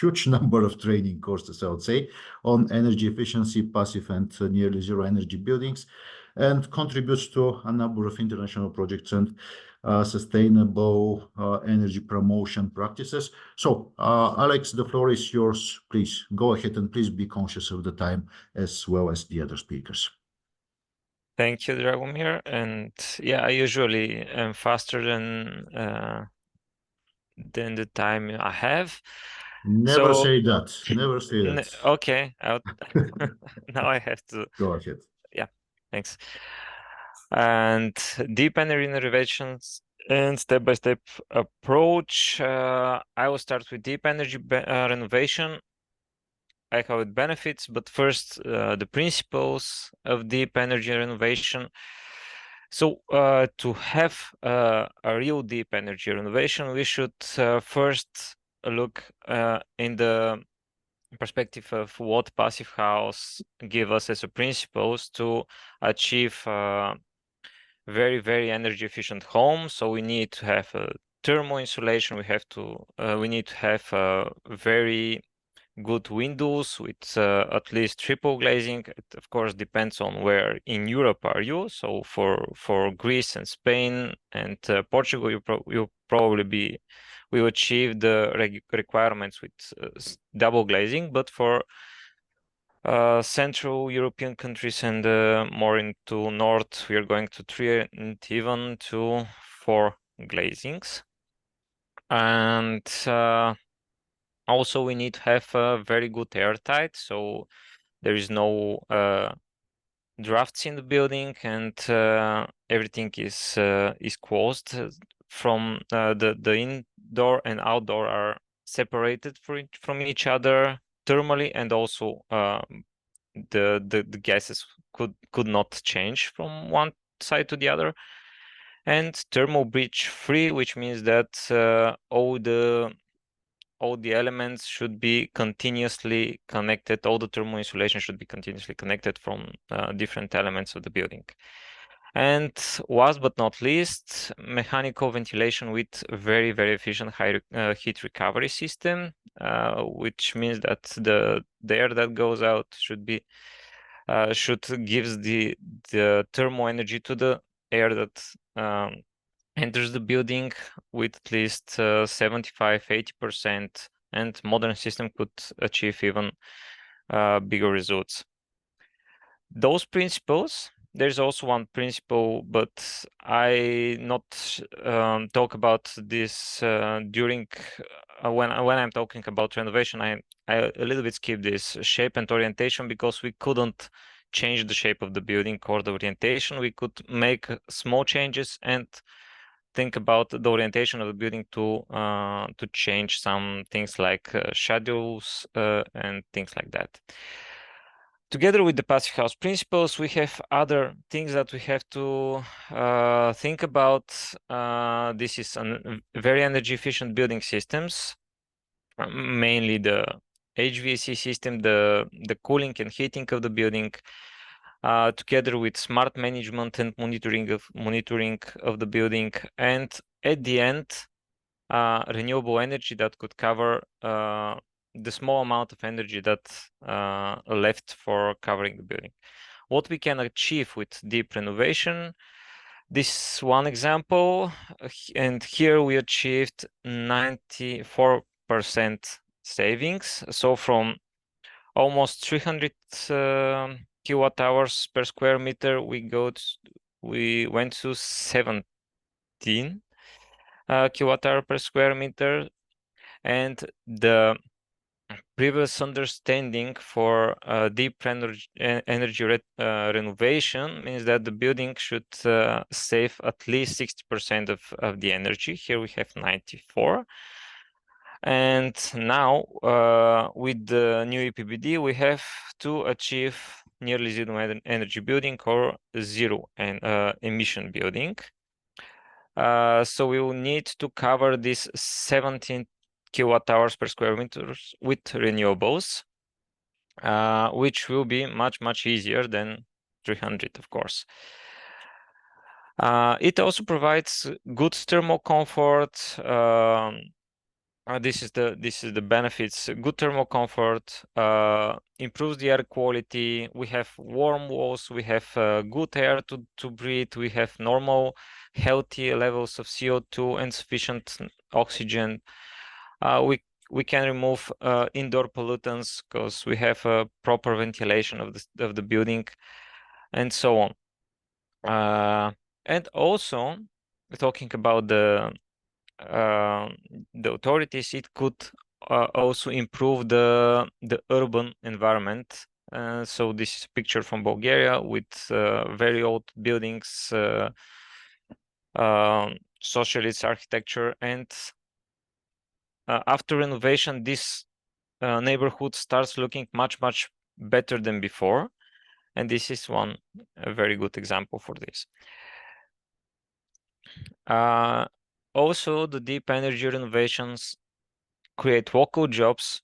huge number of training courses, I would say, on energy efficiency, passive and nearly zero energy buildings, and contributes to a number of international projects and sustainable energy promotion practices. So, Alex, the floor is yours. Please go ahead and please be conscious of the time as well as the other speakers. Thank you, Dragomir. And yeah, I usually am faster than the time I have. Never say that. Never say that. Okay, now I have to. Go ahead. Yeah, thanks. And deep energy renovations and step-by-step approach. I will start with deep energy renovation. How it benefits, but first the principles of deep energy renovation. So to have a real deep energy renovation, we should first look in the perspective of what passive house give us as a principles to achieve very, very energy efficient home. So we need to have a thermal insulation. We need to have very good windows with at least triple glazing. It of course depends on where in Europe are you. So for Greece and Spain and Portugal, you probably will achieve the requirements with double glazing. But for Central European countries and more into North, we are going to 3 and even to 4 glazings. And also, we need to have a very good airtight, so there is no drafts in the building, and everything is closed. From the indoor and outdoor are separated from each other thermally, and also the gases could not change from one side to the other. And thermal breach free, which means that all the elements should be continuously connected. All the thermal insulation should be continuously connected from different elements of the building. And last but not least, mechanical ventilation with very, very efficient high heat recovery system, which means that the air that goes out should gives the thermal energy to the air that enters the building with at least 75-80%, and modern system could achieve even bigger results. Those principles, there's also one principle, but I not talk about this during when I'm talking about renovation. I a little bit skip this shape and orientation, because we couldn't change the shape of the building or the orientation. We could make small changes and think about the orientation of the building to change some things like shadows and things like that. Together with the passive house principles, we have other things that we have to think about. This is very energy efficient building systems, mainly the HVAC system, the cooling and heating of the building, together with smart management and monitoring of the building, and at the end, renewable energy that could cover the small amount of energy that left for covering the building. What we can achieve with deep renovation, this one example, and here we achieved 94% savings. So from almost 300 kilowatt hours per square meter, we went to 17 kilowatt hour per square meter. And the previous understanding for deep energy renovation means that the building should save at least 60% of the energy. Here we have 94. And now with the new EPBD, we have to achieve nearly zero energy building or zero emission building. So we will need to cover this 17 kilowatt hours per square meters with renewables, which will be much easier than 300, of course. It also provides good thermal comfort, this is the benefits: good thermal comfort, improves the air quality. We have warm walls. We have good air to breathe. We have normal, healthy levels of CO2 and sufficient oxygen. We can remove indoor pollutants because we have a proper ventilation of the building, and so on. And also, talking about the authorities, it could also improve the urban environment. So this is a picture from Bulgaria with very old buildings, socialist architecture, and after renovation, this neighborhood starts looking much better than before, and this is a very good example for this. Also, the deep energy renovations create local jobs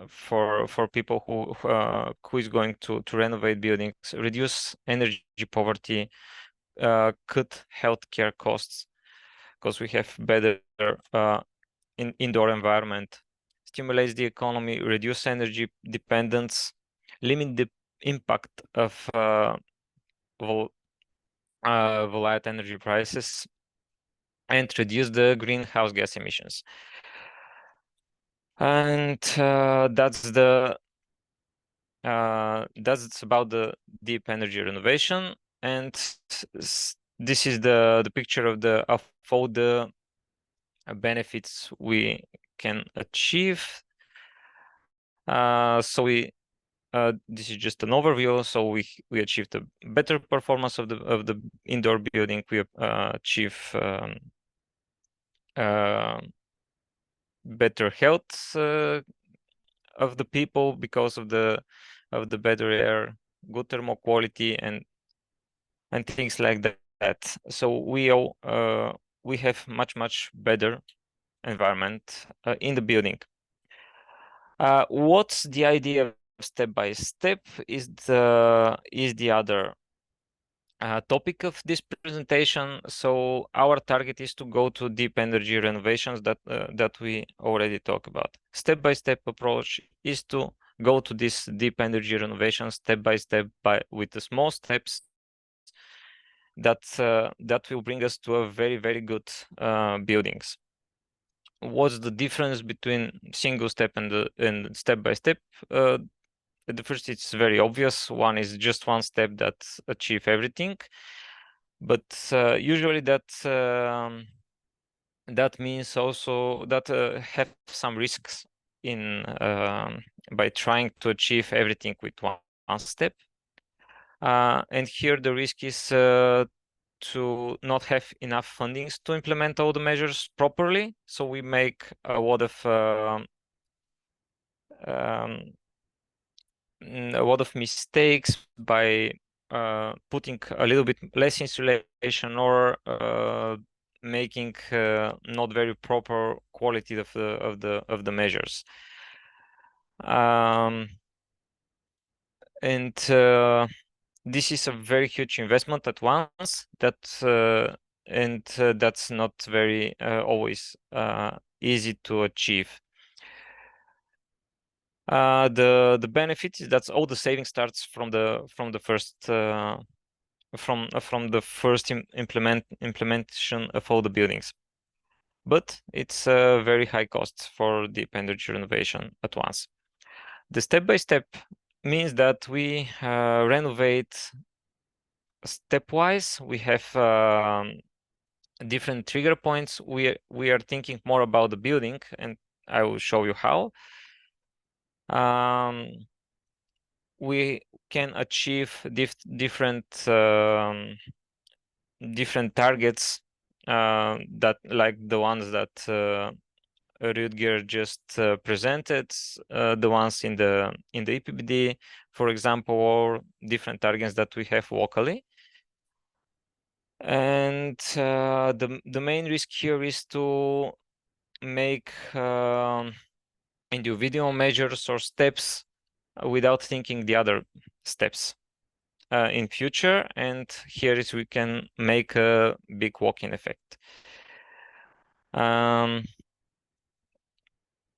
for people who is going to renovate buildings, reduce energy poverty, cut healthcare costs because we have better indoor environment, stimulates the economy, reduce energy dependence, limit the impact of volatile energy prices, and reduce the greenhouse gas emissions. And that's about the deep energy renovation. And this is the picture of all the benefits we can achieve. This is just an overview. So we achieved a better performance of the indoor building. We achieve better health of the people because of the better air, good thermal quality, and things like that. So we have much better environment in the building. What's the idea of step by step is the other topic of this presentation. So our target is to go to deep energy renovations that we already talked about. Step by step approach is to go to this deep energy renovation step by step with the small steps that will bring us to a very good buildings. What's the difference between single step and step by step? The first, it's very obvious. One is just one step that achieve everything, but usually that means also that have some risks in by trying to achieve everything with one step. And here the risk is to not have enough fundings to implement all the measures properly. So we make a lot of mistakes by putting a little bit less insulation or making not very proper quality of the measures. And this is a very huge investment at once that's not very always easy to achieve. The benefit is that all the saving starts from the first implementation of all the buildings, but it's a very high cost for deep energy renovation at once. The step by step means that we renovate stepwise. We have different trigger points. We are thinking more about the building, and I will show you how. We can achieve different targets that, like the ones that Rutger just presented, the ones in the EPBD, for example, or different targets that we have locally. And the main risk here is to make individual measures or steps without thinking the other steps in future. And here is we can make a big walk-in effect.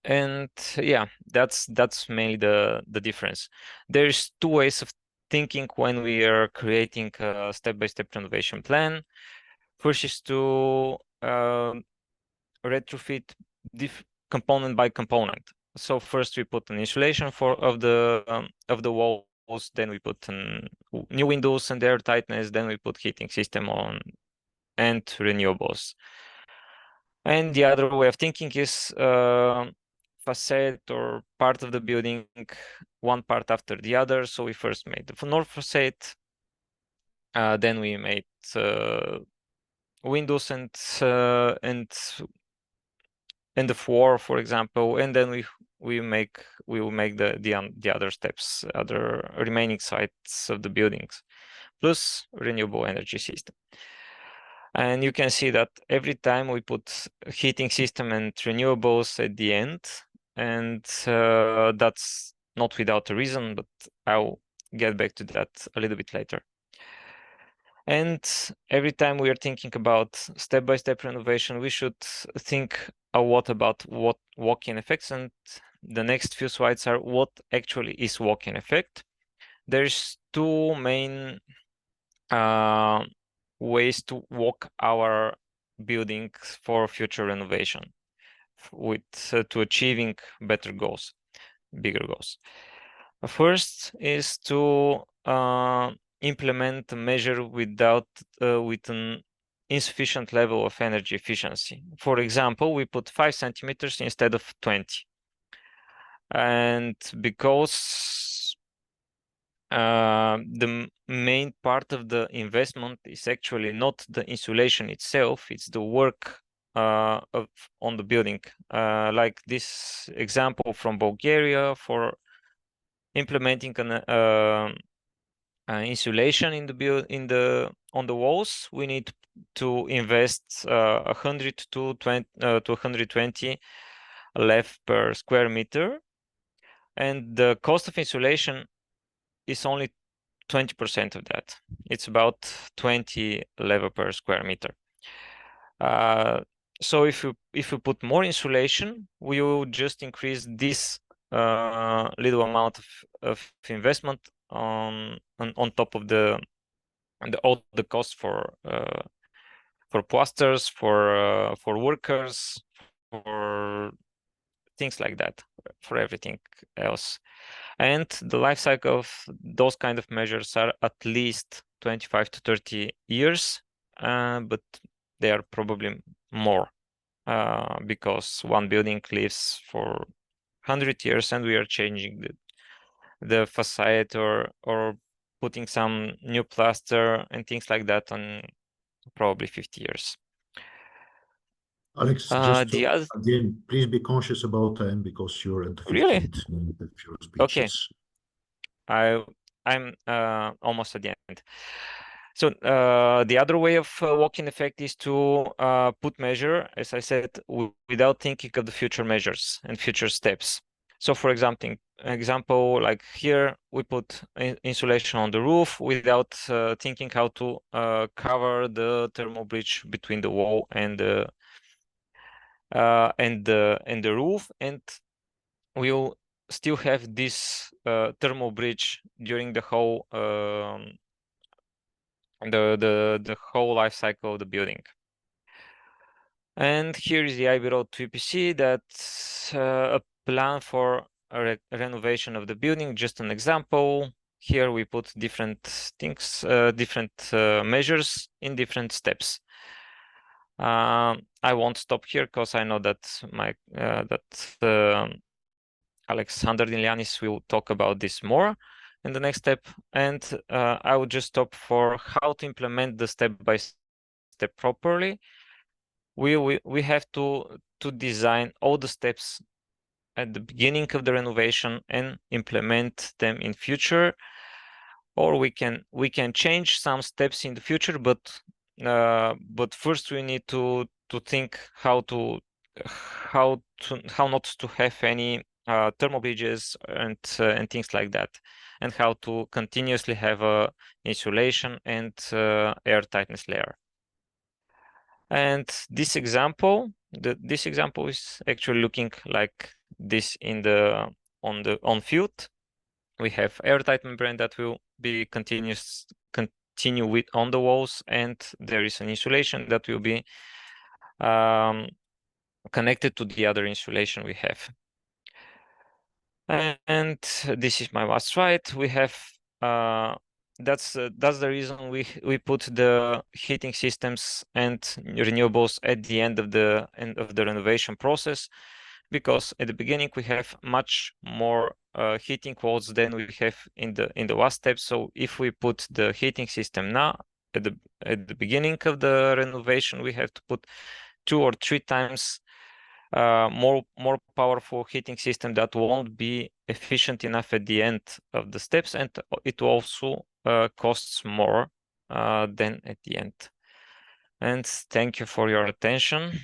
And yeah, that's mainly the difference. There's two ways of thinking when we are creating a step-by-step renovation plan. First is to retrofit component by component. So first we put an insulation of the walls, then we put new windows and air tightness, then we put heating system on and renewables. And the other way of thinking is facade or part of the building, one part after the other. So we first made the north facade, then we made windows and the floor, for example, and then we will make the other steps, other remaining sides of the buildings, plus renewable energy system. And you can see that every time we put heating system and renewables at the end, and that's not without a reason, but I'll get back to that a little bit later. And every time we are thinking about step-by-step renovation, we should think a lot about what walk-in effects, and the next few slides are what actually is walk-in effect. There's two main ways to walk our building for future renovation with to achieving better goals, bigger goals. First is to implement a measure with an insufficient level of energy efficiency. For example, we put 5 centimeters instead of 20. And because the main part of the investment is actually not the insulation itself, it's the work on the building. Like this example from Bulgaria for implementing an insulation on the walls, we need to invest 100 to 120 lef per square meter, and the cost of insulation is only 20% of that. It's about 20 level per square meter. So if we put more insulation, we will just increase this little amount of investment on top of all the costs for plasters, for workers, for things like that, for everything else. And the life cycle of those kind of measures are at least 25 to 30 years, but they are probably more because one building lives for 100 years and we are changing the facade or putting some new plaster and things like that on probably 50 years. Alex, again, please be conscious about time because you're at the 15th minute of your speeches. Okay. I'm almost at the end. So the other way of walk-in effect is to put measure, as I said, without thinking of the future measures and future steps. So for example, like here, we put insulation on the roof without thinking how to cover the thermal breach between the wall and the roof, and we'll still have this thermal breach during the whole the whole life cycle of the building. And here is the IB Road to EPC. That's a plan for a renovation of the building. Just an example. Here we put different things, different measures in different steps. I won't stop here because I know that Alexander Deliyannis will talk about this more in the next step, and I will just stop for how to implement the step-by-step properly. We have to design all the steps at the beginning of the renovation and implement them in future, or we can change some steps in the future, but first we need to think how not to have any thermal bridges and things like that, and how to continuously have a insulation and air tightness layer. And this example is actually looking like this on field. We have airtight membrane that will be continue with on the walls, and there is an insulation that will be connected to the other insulation we have. And this is my last slide. We have that's the reason we put the heating systems and renewables at the end of the renovation process, because at the beginning we have much more heating walls than we have in the last step. So if we put the heating system now at the beginning of the renovation, we have to put 2 or 3 times more powerful heating system that won't be efficient enough at the end of the steps, and it also costs more than at the end. And thank you for your attention.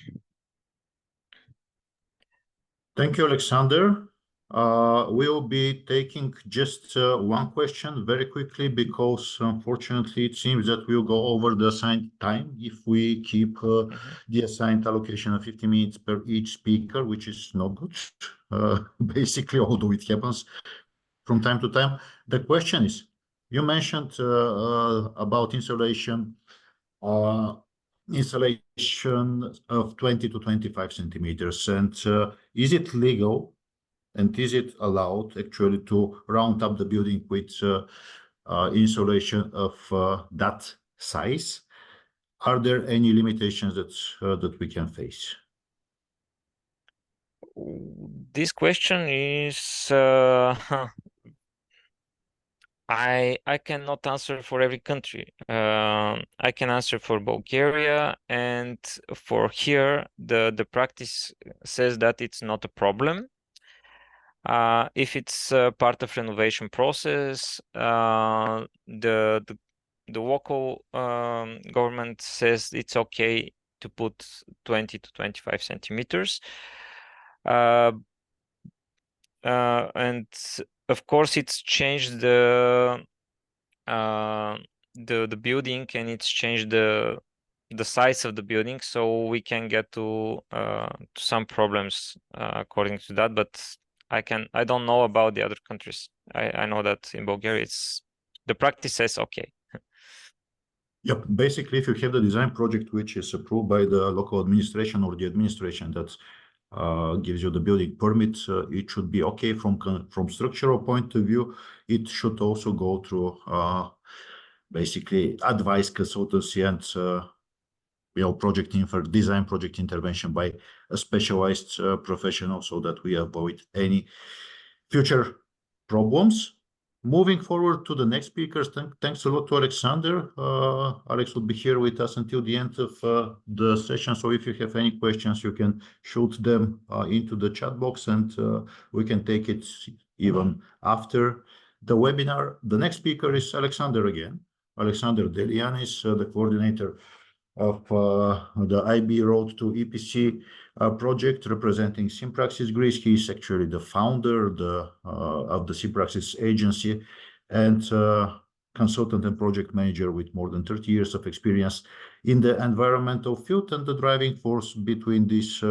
Thank you, Alexander. We'll be taking just one question very quickly, because unfortunately it seems that we'll go over the assigned time if we keep the assigned allocation of 50 minutes per each speaker, which is not good, basically, although it happens from time to time. The question is, you mentioned about installation of 20 to 25 centimeters, and is it legal and is it allowed actually to round up the building with insulation of that size? Are there any limitations that we can face? This question is I cannot answer for every country. I can answer for Bulgaria, and for here the practice says that it's not a problem. If it's part of renovation process, the local government says it's okay to put 20 to 25 centimeters. And of course, it's changed the building, and it's changed the size of the building, so we can get to some problems according to that. But I don't know about the other countries. I know that in Bulgaria it's the practice says okay. Yep. Basically, if you have the design project which is approved by the local administration or the administration that gives you the building permit, it should be okay from structural point of view. It should also go through basically advice consultancy and design project intervention by a specialized professional, so that we avoid any future problems. Moving forward to the next speakers, thanks a lot to Alexander. Alex will be here with us until the end of the session. So if you have any questions, you can shoot them into the chat box, and we can take it even after the webinar. The next speaker is Alexander again. Alexander Deliyannis, the coordinator of the IB Road to EPC project representing Sympraxis Greece. He is actually the founder of the Sympraxis Agency, and consultant and project manager with more than 30 years of experience in the environmental field, and the driving force between these